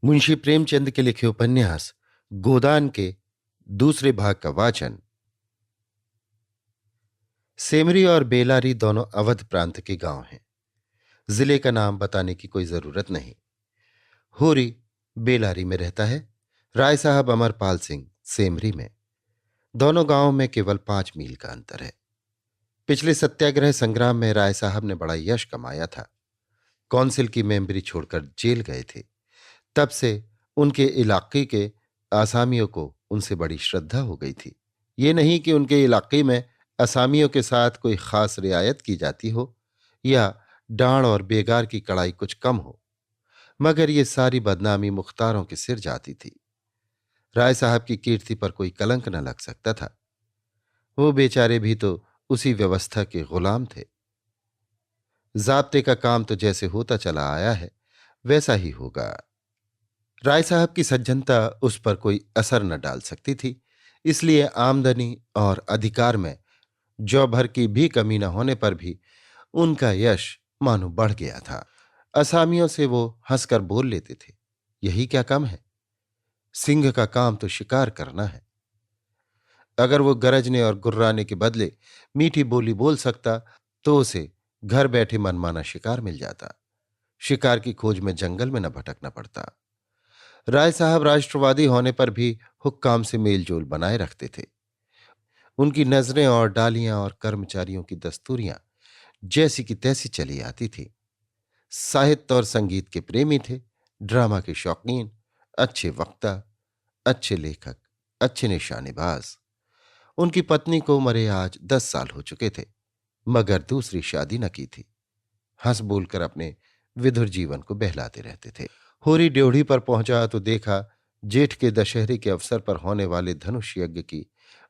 मुंशी प्रेमचंद के लिखे उपन्यास गोदान के दूसरे भाग का वाचन। सेमरी और बेलारी दोनों अवध प्रांत के गांव हैं। जिले का नाम बताने की कोई जरूरत नहीं। होरी बेलारी में रहता है, राय साहब अमरपाल सिंह सेमरी में। दोनों गांवों में केवल 5 मील का अंतर है। पिछले सत्याग्रह संग्राम में राय साहब ने बड़ा यश कमाया था। कौंसिल की मेंबरी छोड़कर जेल गए थे। तब से उनके इलाके के आसामियों को उनसे बड़ी श्रद्धा हो गई थी। ये नहीं कि उनके इलाके में असामियों के साथ कोई खास रियायत की जाती हो या डांड और बेगार की कड़ाई कुछ कम हो, मगर ये सारी बदनामी मुख्तारों के सिर जाती थी। राय साहब की कीर्ति पर कोई कलंक न लग सकता था। वो बेचारे भी तो उसी व्यवस्था के गुलाम थे। जाब्ते का काम तो जैसे होता चला आया है वैसा ही होगा। राय साहब की सज्जनता उस पर कोई असर न डाल सकती थी, इसलिए आमदनी और अधिकार में जौ भर की भी कमी न होने पर भी उनका यश मानो बढ़ गया था। असामियों से वो हंसकर बोल लेते थे, यही क्या कम है, सिंह का काम तो शिकार करना है। अगर वो गरजने और गुर्राने के बदले मीठी बोली बोल सकता तो उसे घर बैठे मनमाना शिकार मिल जाता। शिकार की खोज में जंगल में न भटकना पड़ता। राय साहब राष्ट्रवादी होने पर भी हुक्काम से मेलजोल बनाए रखते थे। उनकी नजरें और डालियां और कर्मचारियों की दस्तूरियां जैसी की तैसी चली आती थी। साहित्य और संगीत के प्रेमी थे, ड्रामा के शौकीन, अच्छे वक्ता, अच्छे लेखक, अच्छे निशानेबाज। उनकी पत्नी को मरे आज 10 साल हो चुके थे, मगर दूसरी शादी न की थी। हंस बोलकर अपने विधुर जीवन को बहलाते रहते थे। होरी ड्योढ़ी पर पहुंचा तो देखा जेठ के दशहरे के अवसर पर होने वाले धनुष यज्ञ की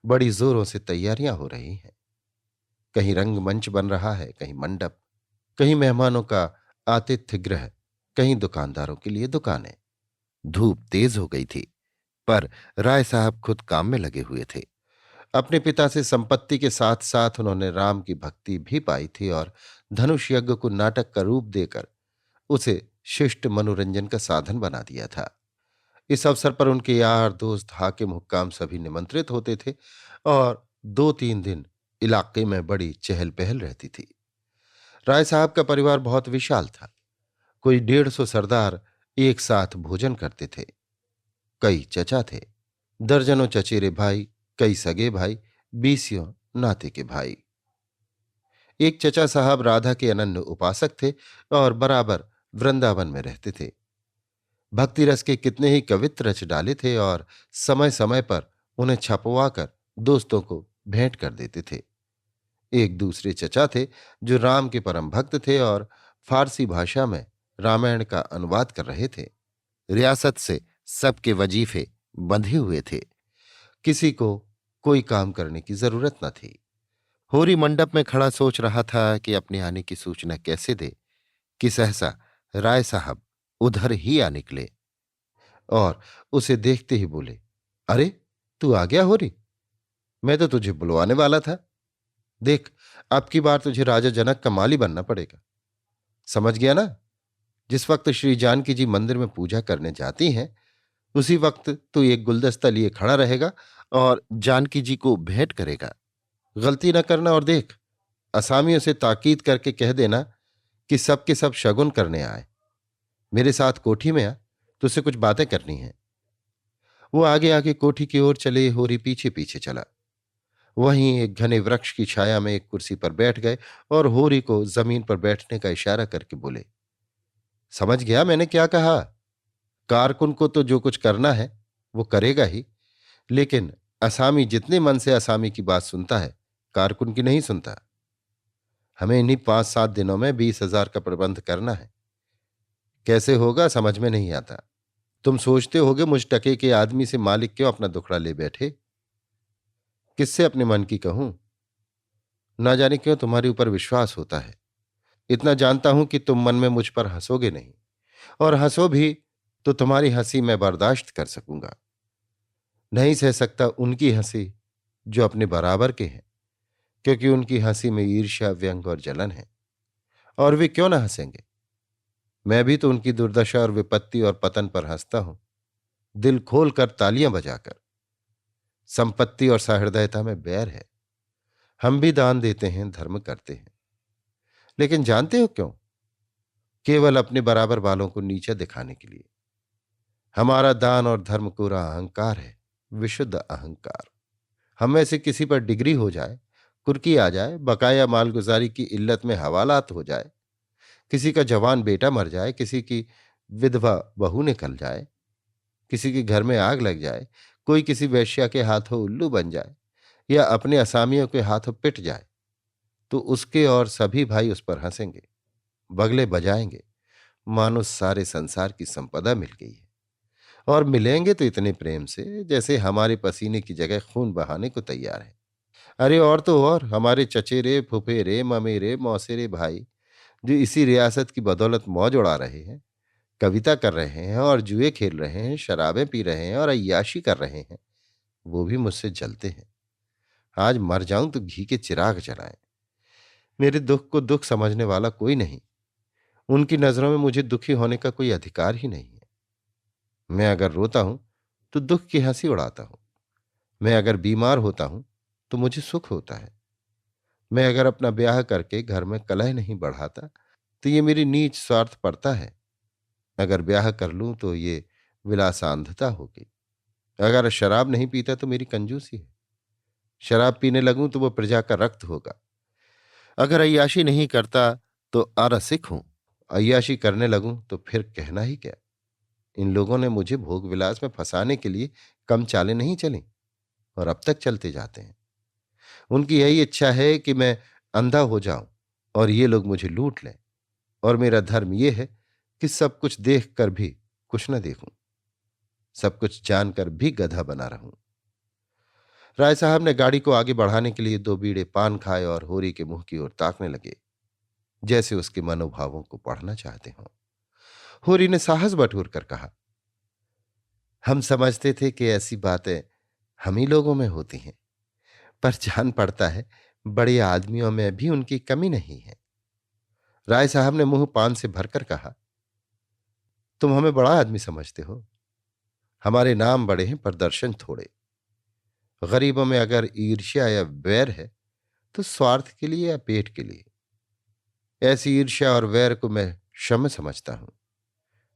बड़ी जोरों से तैयारियां हो रही हैं। कहीं रंगमंच बन रहा है, कहीं मंडप, कहीं मेहमानों का आतिथ्य गृह, कहीं दुकानदारों के लिए दुकानें। धूप तेज हो गई थी, पर राय साहब खुद काम में लगे हुए थे। अपने पिता से संपत्ति के साथ साथ उन्होंने राम की भक्ति भी पाई थी और धनुष यज्ञ को नाटक का रूप देकर उसे शिष्ट मनोरंजन का साधन बना दिया था। इस अवसर पर उनके यार दोस्त हाकिम हुक्काम सभी निमंत्रित होते थे और 2-3 दिन इलाके में बड़ी चहल पहल रहती थी। राय साहब का परिवार बहुत विशाल था। कोई 150 सरदार एक साथ भोजन करते थे। कई चचा थे, दर्जनों चचेरे भाई, कई सगे भाई, 20 नाते के भाई। एक चचा साहब राधा के अनन्य उपासक थे और बराबर वृंदावन में रहते थे। भक्ति रस के कितने ही कवित्र रच डाले थे और समय समय पर उन्हें छपवाकर दोस्तों को भेंट कर देते थे। एक दूसरे चचा थे जो राम के परम भक्त थे और फारसी भाषा में रामायण का अनुवाद कर रहे थे। रियासत से सबके वजीफे बंधे हुए थे, किसी को कोई काम करने की जरूरत न थी। होरी मंडप में खड़ा सोच रहा था कि अपने आने की सूचना कैसे दे कि सहसा राय साहब उधर ही आ निकले और उसे देखते ही बोले, अरे तू आ गया होरी, मैं तो तुझे बुलवाने वाला था। देख, अब की बार तुझे राजा जनक का माली बनना पड़ेगा। समझ गया ना? जिस वक्त श्री जानकी जी मंदिर में पूजा करने जाती हैं उसी वक्त तू एक गुलदस्ता लिए खड़ा रहेगा और जानकी जी को भेंट करेगा। गलती न करना और देख, असामियों से ताकीद करके कह देना कि सबके सब शगुन करने आए। मेरे साथ कोठी में आ, तुझसे कुछ बातें करनी हैं। वो आगे आगे कोठी की ओर चले, होरी पीछे पीछे चला। वहीं एक घने वृक्ष की छाया में एक कुर्सी पर बैठ गए और होरी को जमीन पर बैठने का इशारा करके बोले, समझ गया मैंने क्या कहा? कारकुन को तो जो कुछ करना है वो करेगा ही, लेकिन असामी जितने मन से असामी की बात सुनता है, कारकुन की नहीं सुनता। हमें इन्हीं 5-7 दिनों में 20,000 का प्रबंध करना है। कैसे होगा समझ में नहीं आता। तुम सोचते होगे मुझ टके के आदमी से मालिक क्यों अपना दुखड़ा ले बैठे? किससे अपने मन की कहूं? ना जाने क्यों तुम्हारे ऊपर विश्वास होता है। इतना जानता हूं कि तुम मन में मुझ पर हंसोगे नहीं, और हंसो भी तो तुम्हारी हंसी मैं बर्दाश्त कर सकूंगा। नहीं सह सकता उनकी हंसी जो अपने बराबर के हैं, क्योंकि उनकी हंसी में ईर्ष्या, व्यंग और जलन है। और वे क्यों ना हंसेंगे? मैं भी तो उनकी दुर्दशा और विपत्ति और पतन पर हंसता हूं, दिल खोल कर तालियां बजाकर। संपत्ति और सहृदयता में बैर है। हम भी दान देते हैं, धर्म करते हैं, लेकिन जानते हो क्यों? केवल अपने बराबर वालों को नीचा दिखाने के लिए। हमारा दान और धर्म कोरा अहंकार है, विशुद्ध अहंकार। हम में से किसी पर डिग्री हो जाए, कुर्की आ जाए, बकाया मालगुजारी की इल्लत में हवालात हो जाए, किसी का जवान बेटा मर जाए, किसी की विधवा बहू निकल जाए, किसी के घर में आग लग जाए, कोई किसी वेश्या के हाथों उल्लू बन जाए या अपने असामियों के हाथों पिट जाए, तो उसके और सभी भाई उस पर हंसेंगे, बगले बजाएंगे, मानो सारे संसार की संपदा मिल गई है। और मिलेंगे तो इतने प्रेम से जैसे हमारे पसीने की जगह खून बहाने को तैयार है। अरे और तो और हमारे चचेरे, फुफेरे, ममेरे, मौसेरे भाई जो इसी रियासत की बदौलत मौज उड़ा रहे हैं, कविता कर रहे हैं और जुए खेल रहे हैं, शराबें पी रहे हैं और अय्याशी कर रहे हैं, वो भी मुझसे जलते हैं। आज मर जाऊं तो घी के चिराग जलाएं। मेरे दुख को दुख समझने वाला कोई नहीं। उनकी नजरों में मुझे दुखी होने का कोई अधिकार ही नहीं है। मैं अगर रोता हूं तो दुख की हंसी उड़ाता हूं। मैं अगर बीमार होता हूं तो मुझे सुख होता है। मैं अगर अपना ब्याह करके घर में कलह नहीं बढ़ाता तो ये मेरी नीच स्वार्थ पड़ता है। अगर ब्याह कर लूं तो ये विलासांधता होगी। अगर शराब नहीं पीता तो मेरी कंजूसी है। शराब पीने लगूं तो वो प्रजा का रक्त होगा। अगर अय्याशी नहीं करता तो अरसिक हूं। अय्याशी करने लगूं तो फिर कहना ही क्या। इन लोगों ने मुझे भोग विलास में फंसाने के लिए कम चालें नहीं चली और अब तक चलते जाते हैं। उनकी यही इच्छा है कि मैं अंधा हो जाऊं और ये लोग मुझे लूट लें। और मेरा धर्म यह है कि सब कुछ देख कर भी कुछ न देखूं, सब कुछ जानकर भी गधा बना रहूं। राय साहब ने गाड़ी को आगे बढ़ाने के लिए 2 बीड़े पान खाए और होरी के मुंह की ओर ताकने लगे, जैसे उसके मनोभावों को पढ़ना चाहते हों। होरी ने साहस बटोर कर कहा, हम समझते थे कि ऐसी बातें हम ही लोगों में होती हैं, पर जान पड़ता है बड़े आदमियों में भी उनकी कमी नहीं है। राय साहब ने मुंह पान से भरकर कहा, तुम हमें बड़ा आदमी समझते हो। हमारे नाम बड़े हैं पर दर्शन थोड़े। गरीबों में अगर ईर्ष्या या वैर है तो स्वार्थ के लिए या पेट के लिए। ऐसी ईर्ष्या और वैर को मैं क्षम समझता हूं।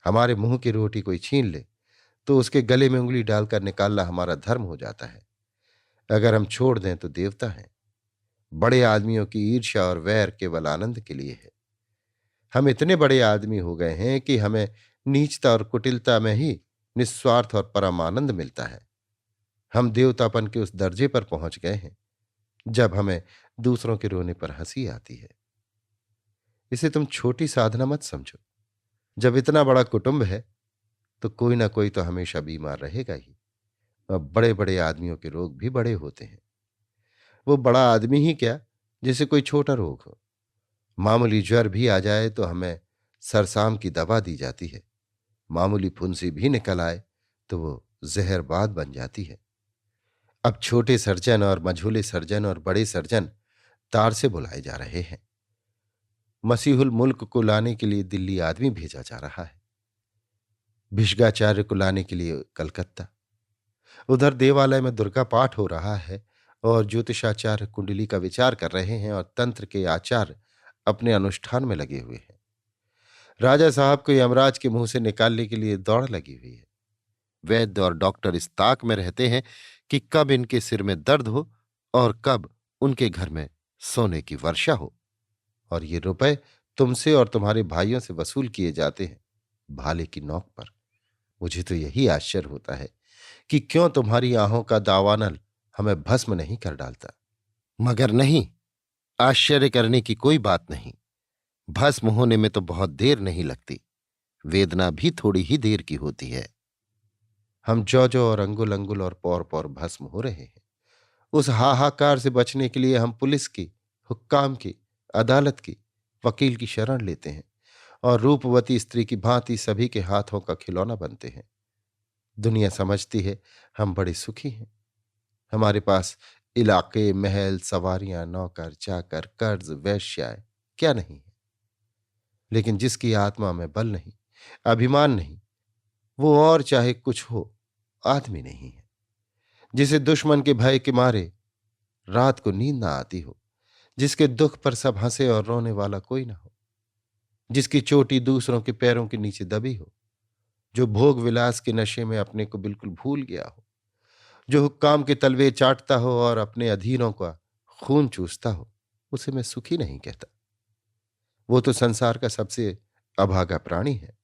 हमारे मुंह की रोटी कोई छीन ले तो उसके गले में उंगली डालकर निकालना हमारा धर्म हो जाता है। अगर हम छोड़ दें तो देवता है। बड़े आदमियों की ईर्ष्या और वैर केवल आनंद के लिए है। हम इतने बड़े आदमी हो गए हैं कि हमें नीचता और कुटिलता में ही निस्वार्थ और परम आनंद मिलता है। हम देवतापन के उस दर्जे पर पहुंच गए हैं जब हमें दूसरों के रोने पर हंसी आती है। इसे तुम छोटी साधना मत समझो। जब इतना बड़ा कुटुंब है तो कोई ना कोई तो हमेशा बीमार रहेगा ही। और बड़े बड़े आदमियों के रोग भी बड़े होते हैं। वो बड़ा आदमी ही क्या, जिसे कोई छोटा रोग हो। मामूली ज्वर भी आ जाए तो हमें सरसाम की दवा दी जाती है। मामूली फुंसी भी निकल आए तो वो जहरबाद बन जाती है। अब छोटे सर्जन और मझोले सर्जन और बड़े सर्जन तार से बुलाए जा रहे हैं। मसीहुल मुल्क को लाने के लिए दिल्ली आदमी भेजा जा रहा है, भिषगाचार्य को लाने के लिए कलकत्ता। उधर देवालय में दुर्गा पाठ हो रहा है और ज्योतिषाचार्य कुंडली का विचार कर रहे हैं और तंत्र के आचार्य अपने अनुष्ठान में लगे हुए हैं। राजा साहब को यमराज के मुंह से निकालने के लिए दौड़ लगी हुई है। वैद्य और डॉक्टर इस ताक में रहते हैं कि कब इनके सिर में दर्द हो और कब उनके घर में सोने की वर्षा हो। और ये रुपए तुमसे और तुम्हारे भाइयों से वसूल किए जाते हैं भाले की नोक पर। मुझे तो यही आश्चर्य होता है कि क्यों तुम्हारी आहों का दावानल हमें भस्म नहीं कर डालता। मगर नहीं, आश्चर्य करने की कोई बात नहीं। भस्म होने में तो बहुत देर नहीं लगती, वेदना भी थोड़ी ही देर की होती है। हम जौ जौ और अंगुल अंगुल और पौर पौर भस्म हो रहे हैं। उस हाहाकार से बचने के लिए हम पुलिस की, हुक्काम की, अदालत की, वकील की शरण लेते हैं और रूपवती स्त्री की भांति सभी के हाथों का खिलौना बनते हैं। दुनिया समझती है हम बड़े सुखी हैं। हमारे पास इलाके, महल, सवारियां, नौकर चाकर, कर्ज, वेश्याएं क्या नहीं है। लेकिन जिसकी आत्मा में बल नहीं, अभिमान नहीं, वो और चाहे कुछ हो, आदमी नहीं है। जिसे दुश्मन के भय के मारे रात को नींद ना आती हो, जिसके दुख पर सब हंसे और रोने वाला कोई ना हो, जिसकी चोटी दूसरों के पैरों के नीचे दबी हो, जो भोग विलास के नशे में अपने को बिल्कुल भूल गया हो, जो हुक्काम के तलवे चाटता हो और अपने अधीनों का खून चूसता हो, उसे मैं सुखी नहीं कहता। वो तो संसार का सबसे अभागा प्राणी है।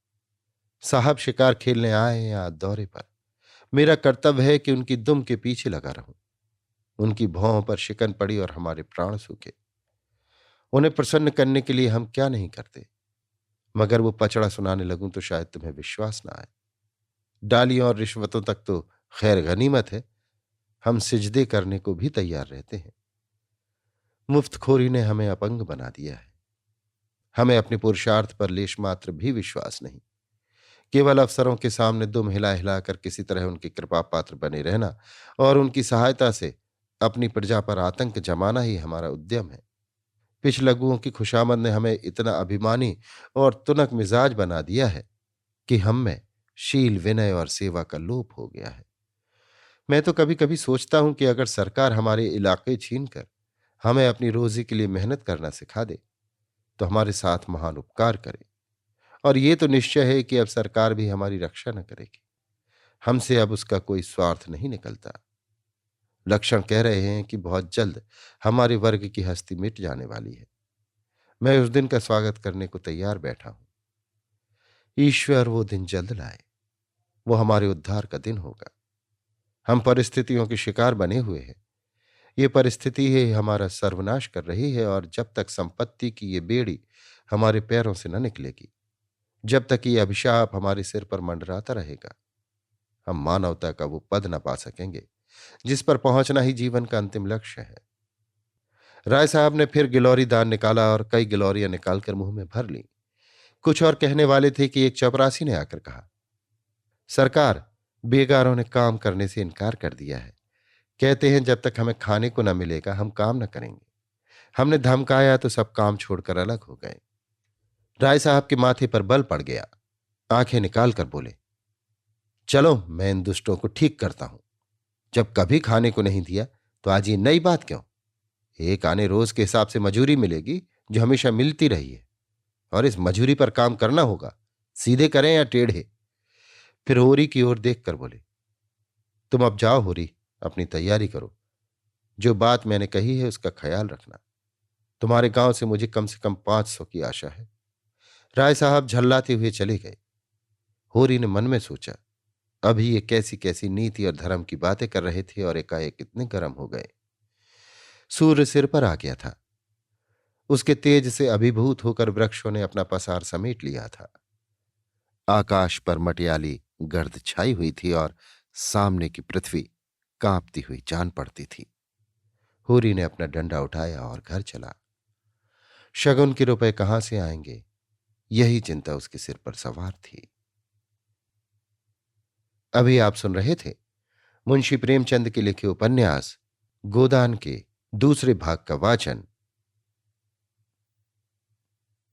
साहब शिकार खेलने आए या दौरे पर, मेरा कर्तव्य है कि उनकी दुम के पीछे लगा रहूं। उनकी भौं पर शिकन पड़ी और हमारे प्राण सूखे। उन्हें प्रसन्न करने के लिए हम क्या नहीं करते। मगर वो पचड़ा सुनाने लगूं तो शायद तुम्हें विश्वास ना आए। डालियों और रिश्वतों तक तो खैर गनीमत है, हम सिजदे करने को भी तैयार रहते हैं। मुफ्तखोरी ने हमें अपंग बना दिया है। हमें अपने पुरुषार्थ पर लेश मात्र भी विश्वास नहीं। केवल अफसरों के सामने दुम हिला हिलाकर किसी तरह उनकी कृपा पात्र बने रहना और उनकी सहायता से अपनी प्रजा पर आतंक जमाना ही हमारा उद्यम है। पिछलग्गुओं की खुशामद ने हमें इतना अभिमानी और तुनक मिजाज बना दिया है कि हम में शील, विनय और सेवा का लोप हो गया है। मैं तो कभी कभी सोचता हूं कि अगर सरकार हमारे इलाके छीनकर हमें अपनी रोजी के लिए मेहनत करना सिखा दे तो हमारे साथ महान उपकार करे। और ये तो निश्चय है कि अब सरकार भी हमारी रक्षा न करेगी। हमसे अब उसका कोई स्वार्थ नहीं निकलता। लक्षण कह रहे हैं कि बहुत जल्द हमारे वर्ग की हस्ती मिट जाने वाली है। मैं उस दिन का स्वागत करने को तैयार बैठा हूं। ईश्वर वो दिन जल्द लाए। वो हमारे उद्धार का दिन होगा। हम परिस्थितियों के शिकार बने हुए हैं। ये परिस्थिति ही हमारा सर्वनाश कर रही है और जब तक संपत्ति की ये बेड़ी हमारे पैरों से न निकलेगी, जब तक ये अभिशाप हमारे सिर पर मंडराता रहेगा, हम मानवता का वो पद न पा सकेंगे जिस पर पहुंचना ही जीवन का अंतिम लक्ष्य है। राय साहब ने फिर गिलौरी दान निकाला और कई गिलौरियां निकालकर मुंह में भर ली। कुछ और कहने वाले थे कि एक चपरासी ने आकर कहा, सरकार, बेगारों ने काम करने से इनकार कर दिया है। कहते हैं जब तक हमें खाने को न मिलेगा हम काम न करेंगे। हमने धमकाया तो सब काम छोड़कर अलग हो गए। राय साहब के माथे पर बल पड़ गया। आंखें निकाल कर बोले, चलो मैं इन दुष्टों को ठीक करता हूं। जब कभी खाने को नहीं दिया तो आज ये नई बात क्यों? एक आने रोज के हिसाब से मजूरी मिलेगी जो हमेशा मिलती रही है, और इस मजूरी पर काम करना होगा, सीधे करें या टेढ़े। फिर होरी की ओर देखकर बोले, तुम अब जाओ होरी, अपनी तैयारी करो। जो बात मैंने कही है उसका ख्याल रखना। तुम्हारे गांव से मुझे कम से कम 500 की आशा है। राय साहब झल्लाते हुए चले गए। होरी ने मन में सोचा, अभी ये कैसी कैसी नीति और धर्म की बातें कर रहे थे और एकाएक इतने गर्म हो गए। सूर्य सिर पर आ गया था। उसके तेज से अभिभूत होकर वृक्षों ने अपना पसार समेट लिया था। आकाश पर मटियाली गर्द छाई हुई थी और सामने की पृथ्वी कांपती हुई जान पड़ती थी। होरी ने अपना डंडा उठाया और घर चला। शगुन के रुपए कहां से आएंगे, यही चिंता उसके सिर पर सवार थी। अभी आप सुन रहे थे मुंशी प्रेमचंद के लिखे उपन्यास गोदान के दूसरे भाग का वाचन